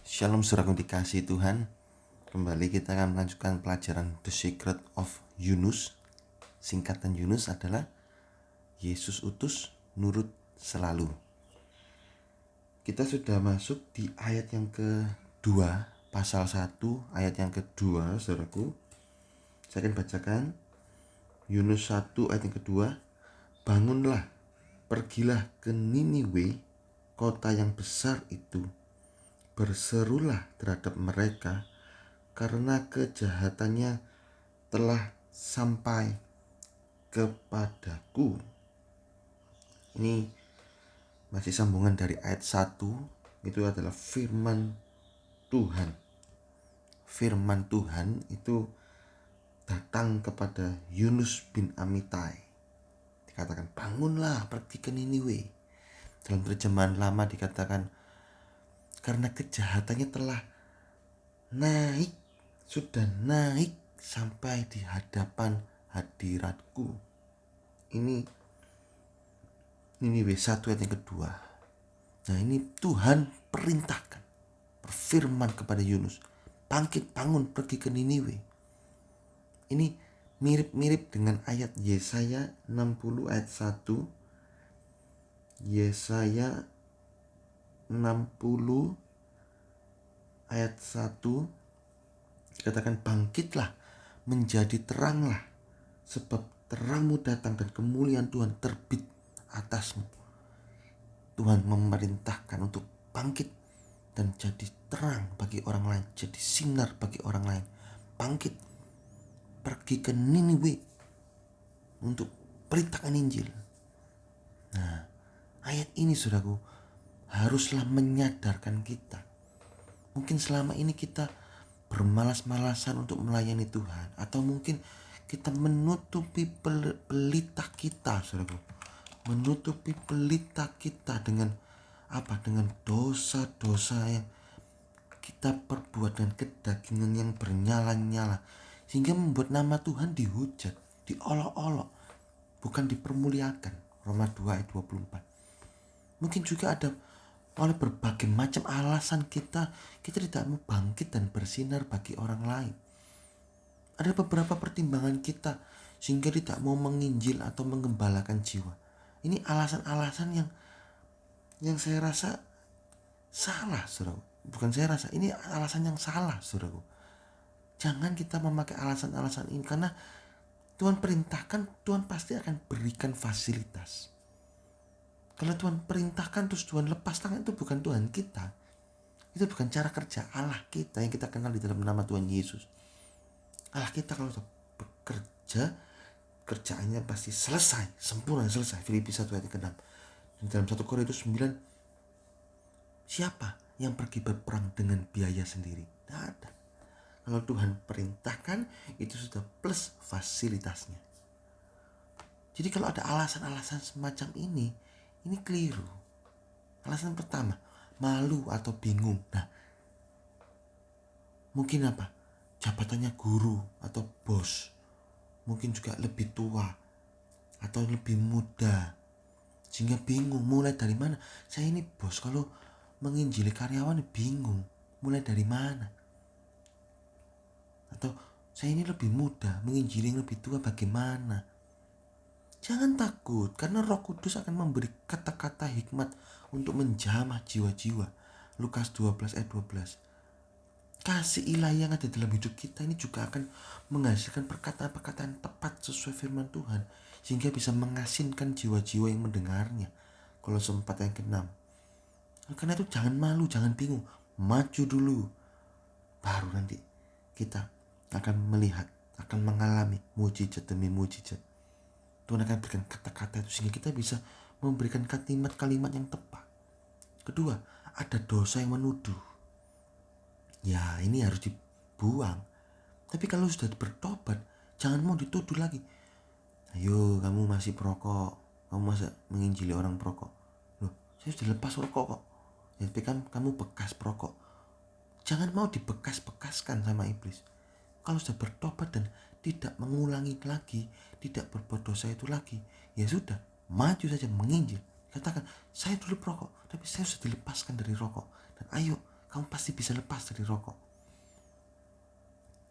Shalom saudaraku dikasih Tuhan. Kembali kita akan melanjutkan pelajaran The Secret of Yunus. Singkatan Yunus adalah Yesus utus nurut selalu. Kita sudah masuk di ayat yang kedua, pasal 1 ayat yang kedua, saudaraku. Saya akan bacakan Yunus 1 ayat yang kedua. Bangunlah, pergilah ke Niniwe, kota yang besar itu. Berserulah terhadap mereka karena kejahatannya telah sampai kepadaku. Ini masih sambungan dari ayat 1. Itu adalah firman Tuhan. Firman Tuhan itu datang kepada Yunus bin Amittai. Dikatakan, bangunlah, pergi ke Niniwe. Dalam terjemahan lama dikatakan, karena kejahatannya telah naik, sudah naik sampai di hadapan hadiratku. Ini Niniwe 1 ayat yang kedua. Nah, ini Tuhan perintahkan, berfirman kepada Yunus, bangkit, bangun, pergi ke Niniwe. Ini mirip-mirip dengan ayat Yesaya 60 ayat 1. Yesaya 60 ayat 1 dikatakan, bangkitlah, menjadi teranglah, sebab terangmu datang dan kemuliaan Tuhan terbit atasmu. Tuhan memerintahkan untuk bangkit dan jadi terang bagi orang lain, jadi sinar bagi orang lain. Bangkit, pergi ke Niniwe untuk beritakan Injil. Nah, ayat ini saudaraku haruslah menyadarkan kita. Mungkin selama ini kita bermalas-malasan untuk melayani Tuhan, atau mungkin kita menutupi pelita kita, saudaraku. Menutupi pelita kita dengan apa? Dengan dosa-dosa yang kita perbuat, dengan kedagingan yang bernyala-nyala, sehingga membuat nama Tuhan dihujat, diolok-olok, bukan dipermuliakan. Roma 2 ayat 24. Mungkin juga ada oleh berbagai macam alasan kita tidak mau bangkit dan bersinar bagi orang lain. Ada beberapa pertimbangan kita sehingga tidak mau menginjil atau mengembalakan jiwa. Ini alasan-alasan yang saya rasa salah, saudaraku. Bukan saya rasa, ini alasan yang salah, saudaraku. Jangan kita memakai alasan-alasan ini, karena Tuhan perintahkan, Tuhan pasti akan berikan fasilitas. Kalau Tuhan perintahkan terus Tuhan lepas tangan, itu bukan Tuhan kita. Itu bukan cara kerja Allah kita yang kita kenal di dalam nama Tuhan Yesus. Allah kita kalau bekerja, kerjaannya pasti selesai, sempurna selesai. Filipi 1 ayat 6. Dan dalam 1 Korintus 9, siapa yang pergi berperang dengan biaya sendiri? Tidak ada. Kalau Tuhan perintahkan, itu sudah plus fasilitasnya. Jadi kalau ada alasan-alasan semacam ini keliru. Alasan pertama, malu atau bingung. Nah, mungkin apa? Jabatannya guru atau bos. Mungkin juga lebih tua atau lebih muda, sehingga bingung mulai dari mana. Saya ini bos, kalau menginjili karyawan bingung mulai dari mana. Atau saya ini lebih muda, menginjili yang lebih tua bagaimana. Jangan takut, karena Roh Kudus akan memberi kata-kata hikmat untuk menjamah jiwa-jiwa. Lukas 12 ayat 12. Kasih ilahi yang ada dalam hidup kita ini juga akan menghasilkan perkataan-perkataan tepat sesuai firman Tuhan, sehingga bisa mengasinkan jiwa-jiwa yang mendengarnya. Kolose 4 ayat 6. Karena itu jangan malu, jangan bingung, maju dulu. Baru nanti kita akan melihat, akan mengalami mujizat demi mujizat. Tuhan akan berikan kata-kata itu sehingga kita bisa memberikan kalimat-kalimat yang tepat. Kedua, ada dosa yang menuduh. Ya, ini harus dibuang. Tapi kalau sudah bertobat, jangan mau dituduh lagi. Ayo, kamu masih perokok, kamu masa menginjili orang perokok. Loh, saya sudah lepas rokok kok. Ya, tapi kan kamu bekas perokok. Jangan mau dibekas-bekaskan sama iblis. Kalau sudah bertobat dan tidak mengulangi lagi, tidak berbuat dosa itu lagi, ya sudah, maju saja menginjil. Katakan, saya dulu perokok, tapi saya sudah dilepaskan dari rokok. Dan ayo kamu pasti bisa lepas dari rokok.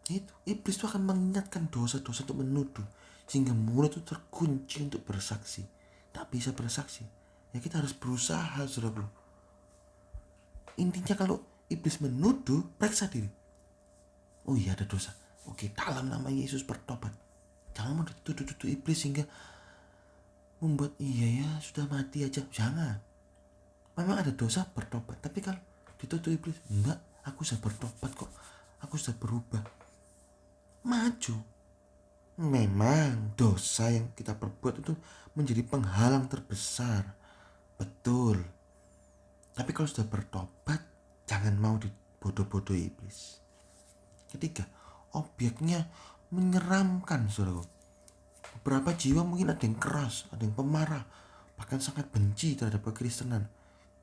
Itu iblis itu akan mengingatkan dosa-dosa untuk menuduh, sehingga mulut itu terkunci untuk bersaksi. Tak bisa bersaksi, ya kita harus berusaha, saudara. Intinya kalau iblis menuduh, periksa diri. Oh iya, ada dosa. Oke, dalam nama Yesus bertobat. Jangan mau dituduh-tuduh iblis sehingga membuat iya ya sudah mati aja. Jangan. Memang ada dosa, bertobat. Tapi kalau dituduh iblis, enggak, aku sudah bertobat kok, aku sudah berubah, maju. Memang dosa yang kita perbuat itu menjadi penghalang terbesar, betul. Tapi kalau sudah bertobat, jangan mau dibodoh-bodoh iblis. Ketiga, objeknya menyeramkan, saudara. Beberapa jiwa mungkin ada yang keras, ada yang pemarah, bahkan sangat benci terhadap kekristenan.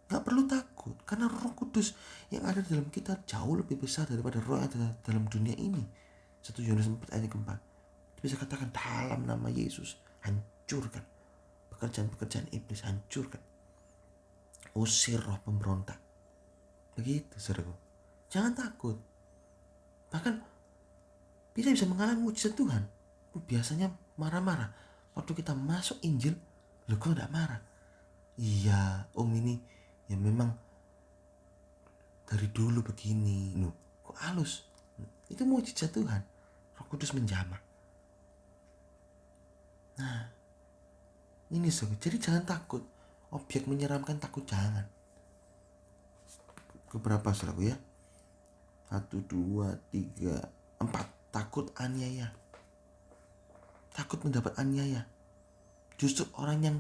Gak perlu takut, karena Roh Kudus yang ada di dalam kita jauh lebih besar daripada roh yang ada dalam dunia ini. 1 Yohanes 4 ayat keempat. Bisa katakan dalam nama Yesus, hancurkan pekerjaan-pekerjaan iblis, hancurkan. Usir roh pemberontak. Begitu, saudara. Jangan takut. Bahkan kita bisa mengalami mujizat Tuhan. Biasanya marah-marah. Waktu kita masuk Injil, loh kok gak marah? Iya, om ini ya memang dari dulu begini. Loh, kok halus? Itu mujizat Tuhan. Roh Kudus menjamah. Nah, ini sobat. Jadi jangan takut. Objek menyeramkan, takut jangan. Keberapa saudaraku ya? 1, 2, 3, 4. Takut aniaya. Takut mendapat aniaya. Justru orang yang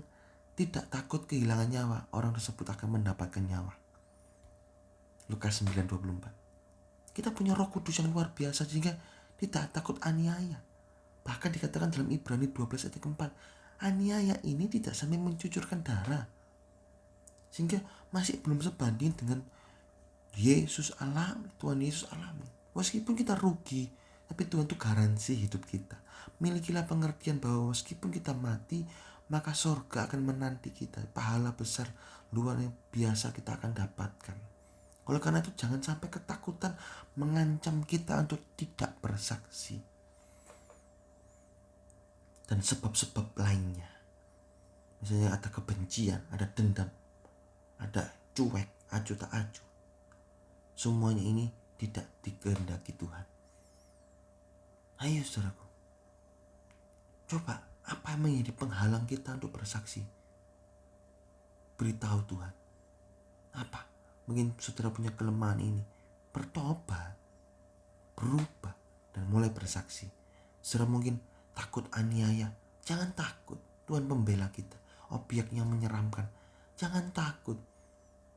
tidak takut kehilangan nyawa, orang tersebut akan mendapatkan nyawa. Lukas 9:24. Kita punya Roh Kudus yang luar biasa sehingga tidak takut aniaya. Bahkan dikatakan dalam Ibrani 12 ayat keempat, aniaya ini tidak sampai mencucurkan darah. Sehingga masih belum sebanding dengan Yesus alami, Tuhan Yesus alami. Meskipun kita rugi, tapi Tuhan itu garansi hidup kita. Milikilah pengertian bahwa meskipun kita mati, maka surga akan menanti kita. Pahala besar luar biasa kita akan dapatkan. Oleh karena itu jangan sampai ketakutan mengancam kita untuk tidak bersaksi. Dan sebab-sebab lainnya. Misalnya ada kebencian, ada dendam, ada cuek, acuh tak acuh. Semuanya ini tidak dikehendaki Tuhan. Ayo saudaraku, coba apa yang menjadi penghalang kita untuk bersaksi? Beritahu Tuhan. Apa? Mungkin saudara punya kelemahan ini. Bertobat, berubah, dan mulai bersaksi. Saudara mungkin takut aniaya. Jangan takut, Tuhan pembela kita. Objek yang menyeramkan, jangan takut.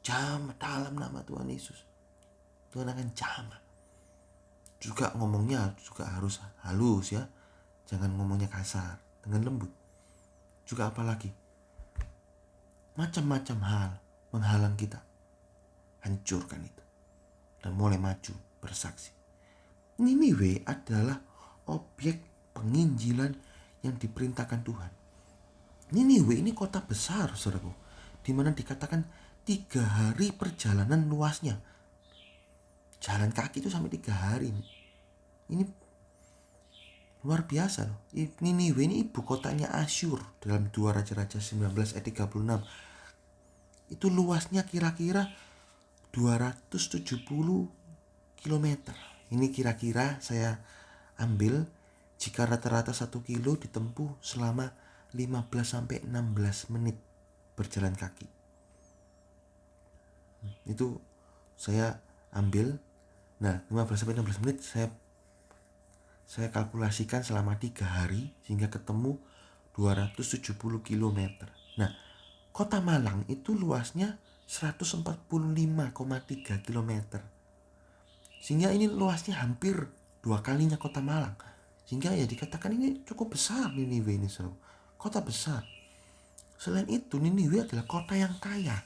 Jamah dalam nama Tuhan Yesus. Tuhan akan jamah. Juga ngomongnya juga harus halus ya. Jangan ngomongnya kasar, dengan lembut. Juga apalagi? Macam-macam hal menghalang kita. Hancurkan itu. Dan mulai maju bersaksi. Niniwe adalah objek penginjilan yang diperintahkan Tuhan. Niniwe ini kota besar, saudaraku, di mana dikatakan 3 hari perjalanan luasnya. Jalan kaki itu sampai 3 hari. Ini luar biasa loh. Niniwe ini ibu kotanya Asyur dalam 2 Raja-Raja 19 ayat 36. Itu luasnya kira-kira 270 km. Ini kira-kira saya ambil jika rata-rata 1 kilo ditempuh selama 15-16 menit berjalan kaki. Itu saya ambil. Nah, 15-16 menit saya kalkulasikan selama 3 hari sehingga ketemu 270 km. Nah, Kota Malang itu luasnya 145,3 km. Sehingga ini luasnya hampir 2 kalinya Kota Malang. Sehingga ya dikatakan ini cukup besar Niniwe ini, kota besar. Selain itu Niniwe adalah kota yang kaya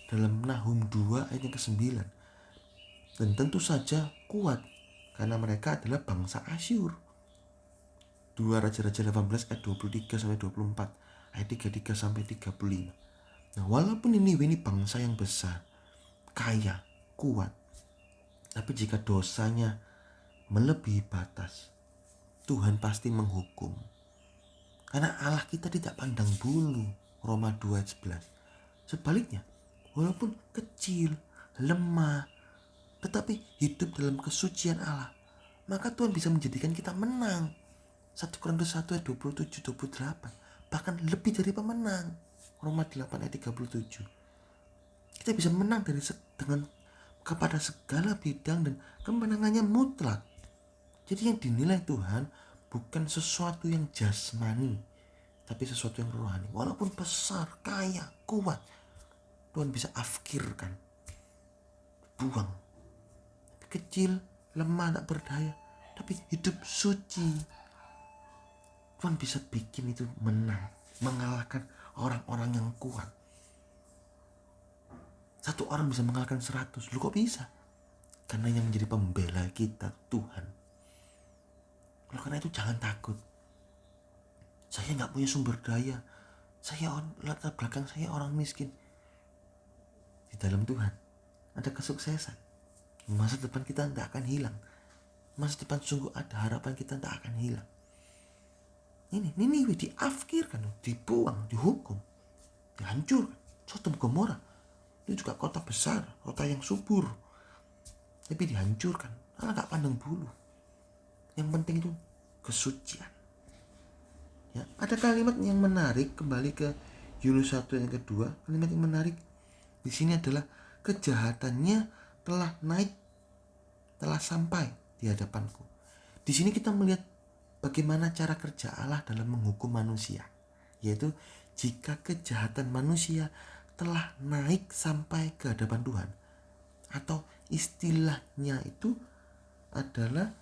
dalam Nahum 2 ayat yang ke-9. Dan tentu saja kuat karena mereka adalah bangsa Asyur. 2 Raja-Raja 18 ayat 23-24, ayat 33-35. Nah, walaupun Niniwe ini bangsa yang besar, kaya, kuat, Tapi jika dosanya melebihi batas, Tuhan pasti menghukum. Karena Allah kita tidak pandang bulu. Roma 2 ayat 11. Sebaliknya, walaupun kecil, lemah, tetapi hidup dalam kesucian Allah, maka Tuhan bisa menjadikan kita menang. 1 Korintus 1 ayat 27-28. Bahkan lebih dari pemenang. Roma 8 ayat 37. Kita bisa menang kepada segala bidang dan kemenangannya mutlak. Jadi yang dinilai Tuhan bukan sesuatu yang jasmani, tapi sesuatu yang rohani. Walaupun besar, kaya, kuat, Tuhan bisa afkirkan, buang. Kecil, lemah, tak berdaya, tapi hidup suci. Tuhan bisa bikin itu menang, mengalahkan orang-orang yang kuat. Satu orang bisa mengalahkan 100. Lu kok bisa? Karena yang menjadi pembela kita Tuhan. Oleh karena itu jangan takut. Saya gak punya sumber daya. Latar belakang saya orang miskin. Di dalam Tuhan ada kesuksesan. Masa depan kita gak akan hilang. Masa depan sungguh ada, harapan kita tak akan hilang. Ini diafkirkan, dibuang, dihukum, dihancurkan. Sodom Gomora itu juga kota besar, kota yang subur, tapi dihancurkan. Allah gak pandang bulu. Yang penting itu kesucian. Ya, ada kalimat yang menarik, kembali ke Yunus 1 yang kedua. Kalimat yang menarik di sini adalah kejahatannya telah naik, telah sampai di hadapanku. Di sini kita melihat bagaimana cara kerja Allah dalam menghukum manusia, yaitu jika kejahatan manusia telah naik sampai ke hadapan Tuhan, atau istilahnya itu adalah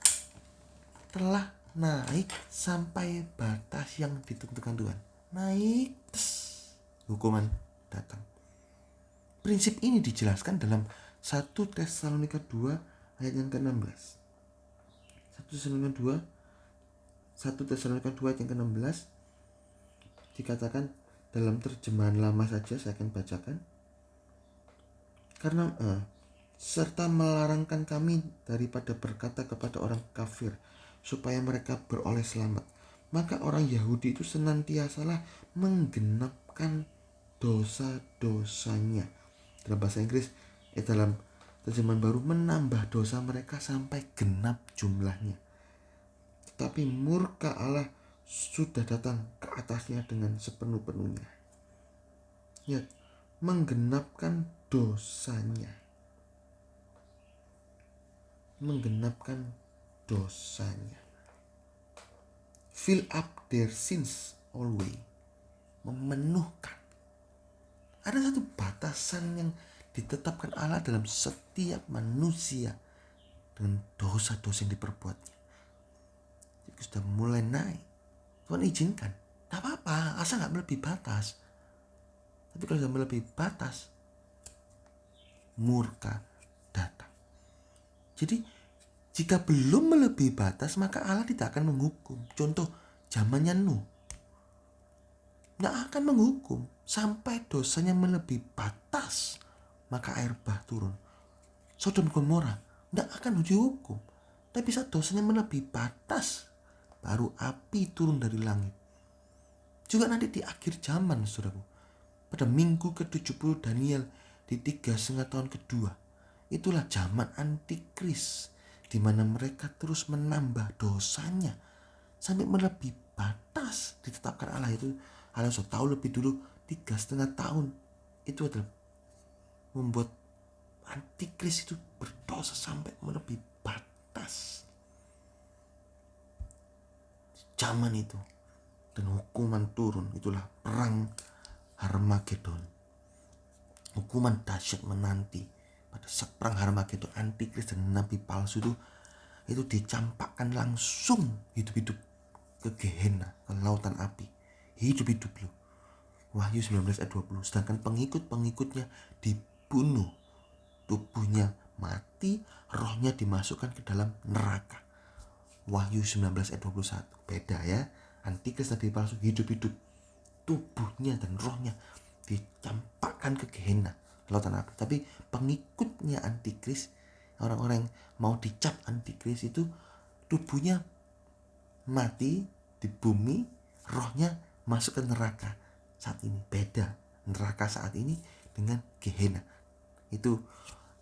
telah naik sampai batas yang ditentukan Tuhan. Naik, hukuman datang. Prinsip ini dijelaskan dalam 1 Tesalonika 2 ayat yang ke-16. 1 Tesalonika 2 ayat yang ke-16 dikatakan dalam terjemahan lama saja, saya akan bacakan. Karena serta melarangkan kami daripada berkata kepada orang kafir supaya mereka beroleh selamat. Maka orang Yahudi itu senantiasalah menggenapkan dosa-dosanya. Dalam bahasa Inggris, dalam terjemahan baru, menambah dosa mereka sampai genap jumlahnya. Tetapi murka Allah sudah datang ke atasnya dengan sepenuh-penuhnya. Ya, menggenapkan dosanya. Menggenapkan dosanya. Fill up their sins always. Memenuhkan. Ada satu batasan yang ditetapkan Allah dalam setiap manusia dengan dosa-dosa yang diperbuatnya. Jadi sudah mulai naik, Tuhan izinkan. Tak apa-apa, asal gak melebihi batas. Tapi kalau sudah melebihi batas, murka datang. Jadi jika belum melebihi batas, maka Allah tidak akan menghukum. Contoh zamannya Nuh, tidak akan menghukum sampai dosanya melebihi batas, maka air bah turun. Sodom Gomora tidak akan dihukum, tapi saat dosanya melebihi batas, baru api turun dari langit. Juga nanti di akhir zaman, saudaraku, pada minggu ke-70 Daniel di 3,5 tahun kedua, itulah zaman antikris, di mana mereka terus menambah dosanya sampai melebihi batas ditetapkan Allah. Itu Allah sudah tahu lebih dulu 3,5 tahun. Itu adalah membuat antikris itu berdosa sampai melebihi batas zaman itu, dan hukuman turun. Itulah perang Harmagedon. Hukuman dahsyat menanti pada perang Harmagedon. Antikris dan nabi palsu itu dicampakkan langsung hidup-hidup ke Gehenna, ke lautan api. Hidup-hidup loh. Wahyu 19 ayat 20. Sedangkan pengikut-pengikutnya dibunuh, tubuhnya mati, rohnya dimasukkan ke dalam neraka. Wahyu 19 ayat 21. Beda ya. Antikris nabi palsu hidup-hidup, tubuhnya dan rohnya dicampakkan ke Gehenna, lautan api. Tapi pengikutnya antikris orang-orang yang mau dicap antikris itu tubuhnya mati di bumi, rohnya masuk ke neraka. Saat ini beda neraka saat ini dengan Gehenna. Itu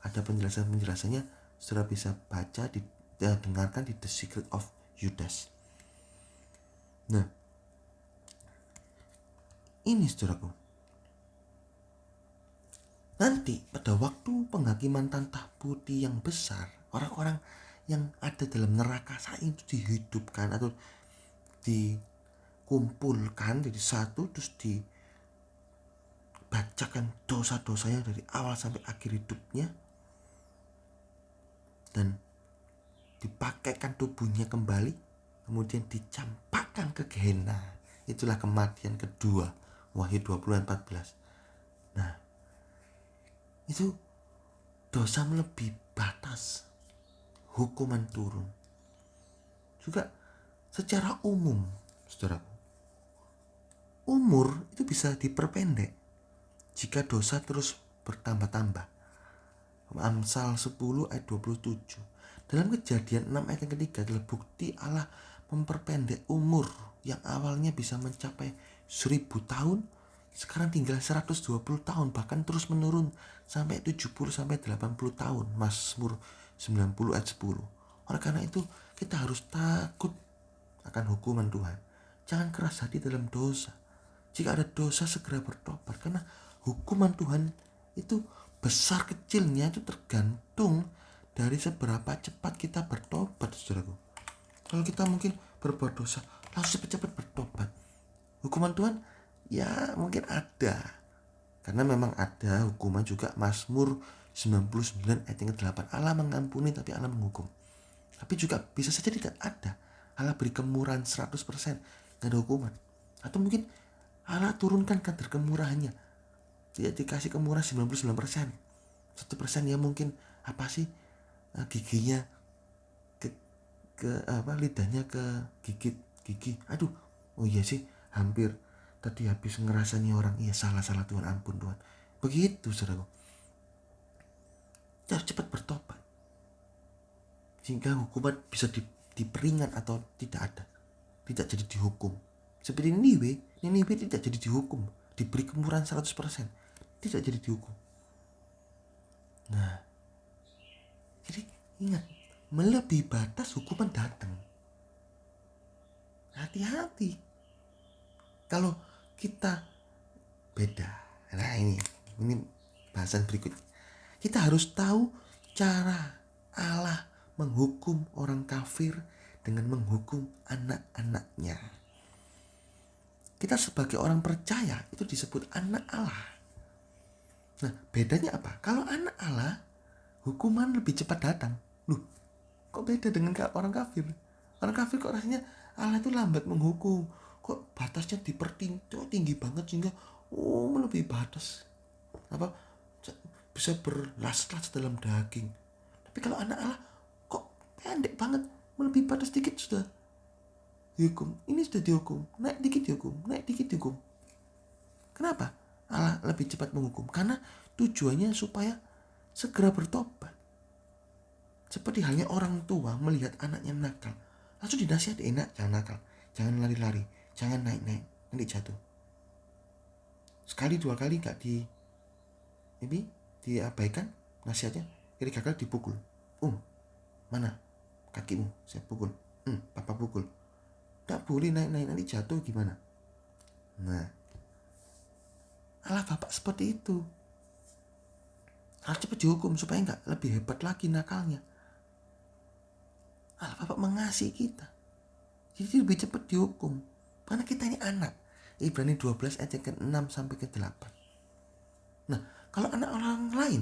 ada penjelasannya, saudara bisa baca dengarkan di The Secret of Judas. Nah, ini saudaraku, nanti pada waktu penghakiman Tantah Putih yang besar, orang-orang yang ada dalam neraka saat itu dihidupkan atau dikumpulkan jadi satu, terus dibacakan dosa-dosanya dari awal sampai akhir hidupnya, dan dipakaikan tubuhnya kembali, kemudian dicampakkan ke Gehenna. Itulah kematian kedua, Wahyu 20:14. Nah, itu dosa melebihi batas, hukuman turun. Juga secara umum, saudaraku, umur itu bisa diperpendek jika dosa terus bertambah-tambah. Amsal 10 ayat 27. Dalam Kejadian 6 ayat yang ketiga adalah bukti Allah memperpendek umur yang awalnya bisa mencapai 1000 tahun, sekarang tinggal 120 tahun, bahkan terus menurun sampai 70 sampai 80 tahun. Mazmur 90 ayat 10. Oleh karena itu kita harus takut akan hukuman Tuhan. Jangan keras hati dalam dosa. Jika ada dosa segera bertobat, karena hukuman Tuhan itu besar kecilnya itu tergantung dari seberapa cepat kita bertobat, saudaraku. Kalau kita mungkin berbuat dosa lalu cepat-cepat bertobat, hukuman Tuhan ya mungkin ada, karena memang ada hukuman juga. Mazmur 99 ayat yang ke-8, Allah mengampuni tapi Allah menghukum. Tapi juga bisa saja tidak ada, Allah beri kemurahan 100%, gak ada hukuman. Atau mungkin Allah turunkan kadar kemurahannya, dia dikasih kemurahan 99%, 1% ya mungkin apa sih, giginya lidahnya ke gigit gigi. Aduh, oh iya sih, hampir tadi habis ngerasa nih orang, iya salah Tuhan, ampun Tuhan. Begitu, saudaraku. Harus cepat bertobat sehingga hukuman bisa diperingan atau tidak ada, tidak jadi dihukum. Seperti Niniwe tidak jadi dihukum, diberi kemurahan 100%, tidak jadi dihukum. Nah, jadi ingat, melebihi batas hukuman datang. Hati-hati kalau kita beda. Nah, ini bahasan berikutnya. Kita harus tahu cara Allah menghukum orang kafir dengan menghukum anak-anaknya. Kita sebagai orang percaya itu disebut anak Allah. Nah, bedanya apa? Kalau anak Allah, hukuman lebih cepat datang. Loh, kok beda dengan orang kafir? Orang kafir kok rasanya Allah itu lambat menghukum. Kok batasnya dipertinto tinggi banget sehingga melebihi batas. Apa? Bisa berlas-las dalam daging. Tapi kalau anak Allah kok pendek banget, melebihi batas dikit sudah dihukum. Ini sudah dihukum, naik dikit dihukum, naik dikit dihukum. Kenapa Allah lebih cepat menghukum? Karena tujuannya supaya segera bertobat. Seperti halnya orang tua melihat anaknya nakal, langsung dinasihati, enak, jangan nakal, jangan lari-lari, jangan naik-naik, nanti jatuh. Sekali dua kali gak diabaikan nasihatnya, kiri gagal dipukul. Mana kakimu, saya pukul. Papa pukul. Tak boleh naik-naik, nanti jatuh gimana? Nah, Allah Bapak seperti itu. Harus cepat dihukum supaya gak lebih hebat lagi nakalnya. Allah Bapak mengasihi kita, jadi lebih cepat dihukum karena kita ini anak. Ibrani 12 ayat yang ke-6 sampai ke-8. Nah, kalau anak orang lain,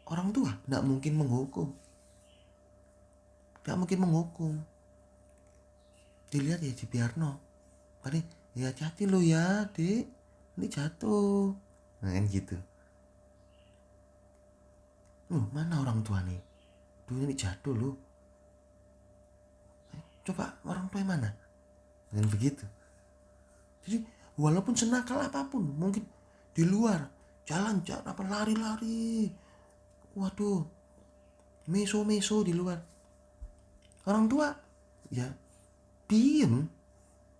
orang tua tidak mungkin menghukum. Tidak mungkin menghukum. Dilihat ya di biarno. Paling ya hati-hati lo ya, Dek, ini jatuh. Nah, kan gitu. Mana orang tua nih? Duh, ini jatuh lo. Coba orang tua mana? Dengan begitu. Jadi walaupun senakal apapun, mungkin di luar jalan apa lari-lari, waduh, meso-meso di luar. Orang tua ya diem.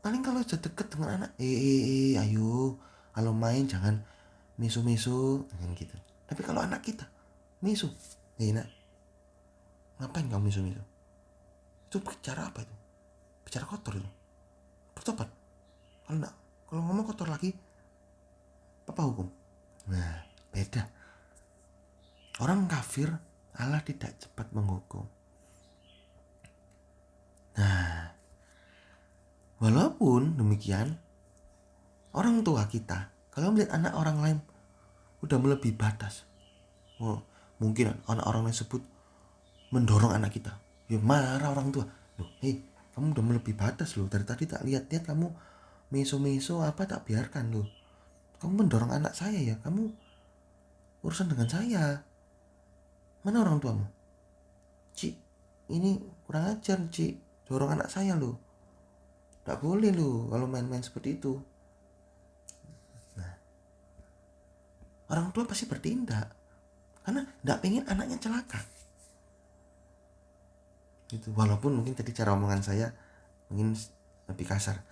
Paling kalau sudah deket dengan anak, ayo, kalau main jangan meso-meso gitu. Tapi kalau anak kita meso, nak, ngapain kamu meso-meso? Itu bicara apa itu? Bicara kotor itu. Bertobat. Kalau enggak, kalau ngomong kotor lagi, papa hukum. Nah, beda. Orang kafir, Allah tidak cepat menghukum. Nah, walaupun demikian, orang tua kita kalau melihat anak orang lain udah melebihi batas, mungkin anak orang lain sebut mendorong anak kita, ya marah orang tua. Loh, kamu udah melebihi batas loh. Dari tadi tak lihat kamu meso-meso apa, tak biarkan loh. Kamu mendorong anak saya ya, kamu urusan dengan saya. Mana orang tuamu? Cik, ini kurang ajar Cik, dorong anak saya loh. Tak boleh loh kalau main-main seperti itu. Nah, orang tua pasti bertindak karena tidak pengen anaknya celaka. Gitu. Walaupun mungkin tadi cara omongan saya mungkin lebih kasar.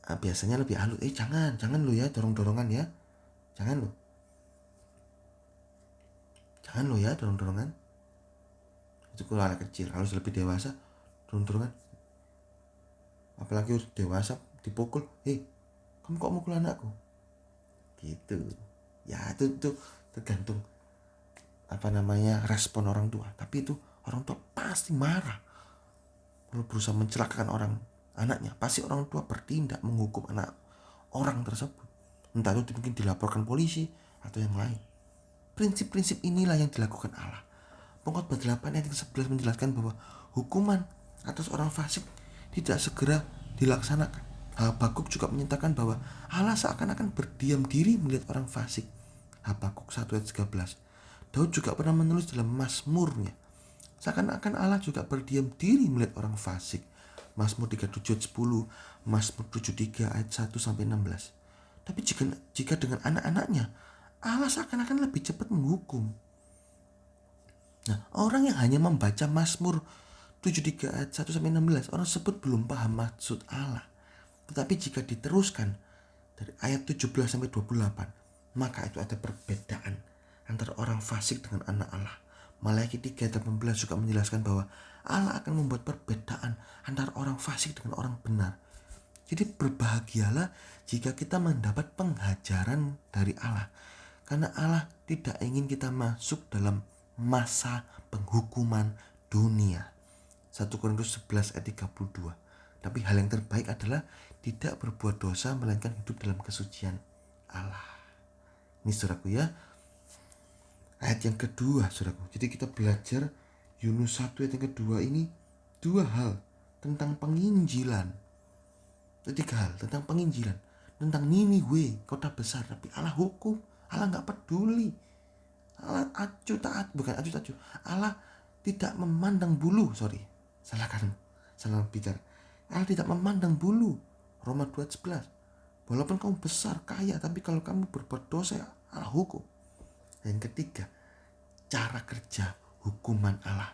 Biasanya lebih halus. Jangan lo ya dorong-dorongan ya. Jangan lo ya dorong-dorongan. Itu kalau anak kecil. Kalau lebih dewasa dorong-dorongan. Apalagi harus dewasa dipukul. Kamu kok mukul anakku? Gitu. Ya itu tergantung respon orang tua. Tapi itu orang tua pasti marah kalau berusaha mencelakakan anaknya. Pasti orang tua bertindak menghukum anak orang tersebut. Entah itu mungkin dilaporkan polisi atau yang lain. Prinsip-prinsip inilah yang dilakukan Allah. Pengkhotbah 8 ayat 11 menjelaskan bahwa hukuman atas orang fasik tidak segera dilaksanakan. Habakuk juga menyatakan bahwa Allah seakan-akan berdiam diri melihat orang fasik. Habakuk 1 ayat 13. Daud juga pernah menulis dalam Mazmurnya, seakan-akan Allah juga berdiam diri melihat orang fasik. Mazmur 37 ayat 10, Mazmur 73 ayat 1 sampai 16. Tapi jika dengan anak-anaknya, Allah seakan-akan lebih cepat menghukum. Nah, orang yang hanya membaca Mazmur 73 ayat 1 sampai 16, orang tersebut belum paham maksud Allah. Tetapi jika diteruskan dari ayat 17 sampai 28, maka itu ada perbedaan antara orang fasik dengan anak Allah. Maliaki 3 ayat 18 juga menjelaskan bahwa Allah akan membuat perbedaan antara orang fasik dengan orang benar. Jadi berbahagialah jika kita mendapat penghajaran dari Allah, karena Allah tidak ingin kita masuk dalam masa penghukuman dunia. 1 Korintus 11 ayat 32. Tapi hal yang terbaik adalah tidak berbuat dosa, melainkan hidup dalam kesucian Allah. Ini saudaraku ya, ayat yang kedua saudaraku. Jadi kita belajar Yunus 1 ayat yang kedua ini dua hal tentang penginjilan. Tiga hal tentang penginjilan, tentang Niniwe, kota besar, tapi Allah hukum. Allah gak peduli. Allah Allah tidak memandang bulu. Salah bicara. Allah tidak memandang bulu. Roma 2:11. Walaupun kamu besar, kaya, tapi kalau kamu berbuat dosa, Allah hukum. Yang ketiga, cara kerja hukuman Allah.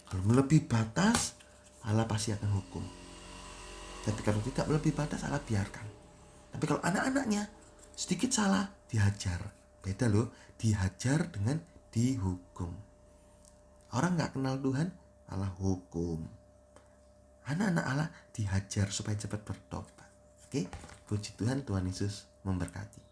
Kalau melebihi batas, Allah pasti akan hukum. Tapi kalau tidak melebihi batas, Allah biarkan. Tapi kalau anak-anaknya sedikit salah, dihajar. Beda loh, dihajar dengan dihukum. Orang gak kenal Tuhan, Allah hukum. Anak-anak Allah dihajar supaya cepat bertobat. Oke, puji Tuhan, Tuhan Yesus memberkati.